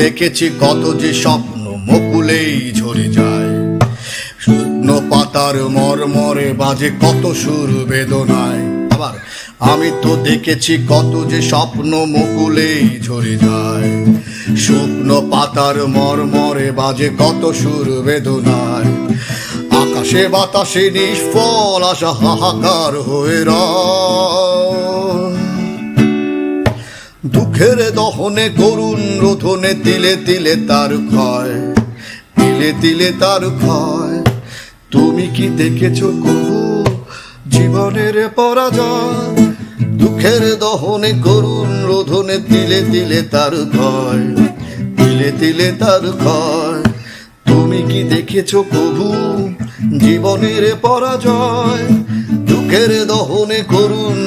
দেখেছি কত যে স্বপ্ন মুকুলেই ঝরে যায়, শুকনো পাতার মরমরে বাজে কত সুর বেদনায়। আবার আমি তো দেখেছি কত যে স্বপ্ন মুকুলেই ঝরে যায়, শুকনো পাতার মরমরে বাজে কত সুর বেদনায়। আকাশে বাতাসে নিষ্ফল আশা হাহাকার হয়ে রয়, দুঃখের দহনে করুণ রোধনে তিলে তিলে তার ক্ষয়, তিলে তিলে তার ক্ষয়। তুমি কি দেখেছো কবু জীবনের পরাজয়? দুঃখের দহনে করুণ রোধনে তিলে তিলে তার ক্ষয়, তিলে তিলে তার ক্ষয়। তুমি কি দেখেছো কবু জীবনের পরাজয়? দুঃখের দহনে করুণ